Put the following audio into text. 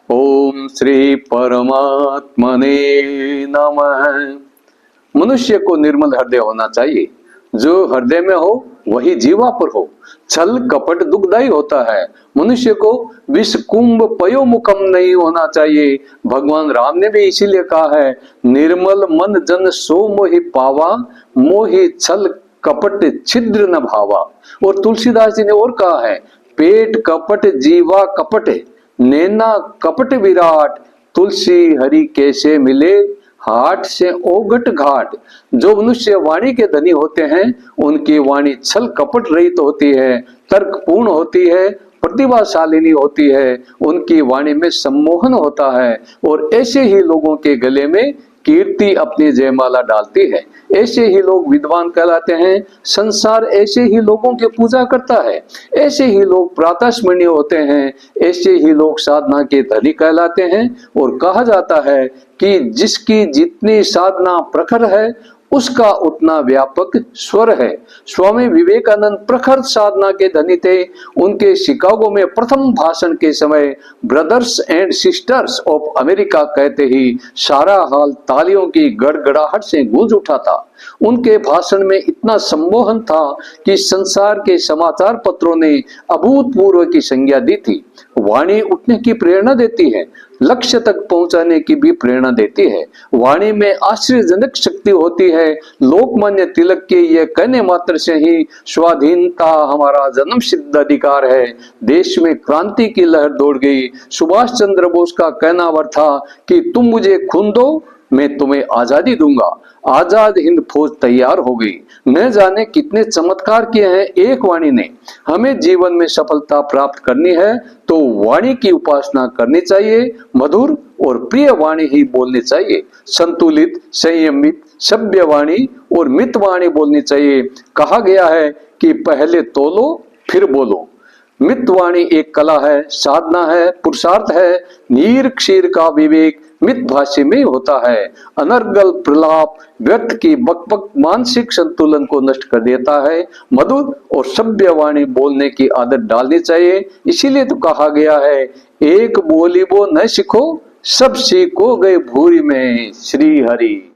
ओम श्री परमात्मने नमः। मनुष्य को निर्मल हृदय होना चाहिए। जो हृदय में हो वही जीवा पर हो। छल कपट दुखदायी होता है। मनुष्य को विष कुंभ पयोमुखम नहीं होना चाहिए। भगवान राम ने भी इसीलिए कहा है, निर्मल मन जन सो मोहि पावा, मोहि छल कपट छिद्र न भावा। और तुलसीदास जी ने और कहा है, पेट कपट जीवा कपट, नैना कपट विराट, तुलसी हरि कैसे मिले, हाट से ओघट घाट। जो मनुष्य वाणी के धनी होते हैं उनकी वाणी छल कपट रहित होती है, तर्कपूर्ण होती है, प्रतिभाशालिनी होती है, उनकी वाणी में सम्मोहन होता है। और ऐसे ही लोगों के गले में कीर्ति अपनी जयमाला डालती है। ऐसे ही लोग विद्वान कहलाते हैं। संसार ऐसे ही लोगों की पूजा करता है। ऐसे ही लोग प्रातः स्मरणीय होते हैं। ऐसे ही लोग साधना के धनी कहलाते हैं। और कहा जाता है कि जिसकी जितनी साधना प्रखर है उसका उतना व्यापक स्वर है। स्वामी विवेकानंद प्रखर साधना के धनी थे। उनके शिकागो में प्रथम भाषण के समय brothers and sisters of America कहते ही सारा हॉल तालियों की गड़गड़ाहट से गूंज उठा था। उनके भाषण में इतना सम्मोहन था कि संसार के समाचार पत्रों ने अभूतपूर्व की संज्ञा दी थी। वाणी उठने की प्रेरणा देती है, लक्ष्य तक पहुंचाने की भी प्रेरणा देती है। वाणी में आश्चर्यजनक शक्ति होती है। लोकमान्य तिलक के ये कहने मात्र से ही स्वाधीनता हमारा जन्म सिद्ध अधिकार है, देश में क्रांति की लहर दौड़ गई। सुभाष चंद्र बोस का कहना वर था कि तुम मुझे खून दो, मैं तुम्हें आजादी दूंगा। आजाद हिंद फौज तैयार हो गई। न जाने कितने चमत्कार किए हैं एक वाणी ने। हमें जीवन में सफलता प्राप्त करनी है तो वाणी की उपासना करनी चाहिए। मधुर और प्रिय वाणी ही बोलनी चाहिए। संतुलित, संयमित, सभ्य वाणी और मित वाणी बोलनी चाहिए। कहा गया है कि पहले तोलो फिर बोलो। मितवाणी एक कला है, साधना है, पुरुषार्थ है। नीर क्षीर का विवेक मित भाष्य में होता है। अनर्गल प्रलाप व्यर्थ की बकबक मानसिक संतुलन को नष्ट कर देता है। मधुर और सभ्य वाणी बोलने की आदत डालनी चाहिए। इसीलिए तो कहा गया है, एक बोली बो न सीखो, सब सीखो गए भूरी में। श्री हरि।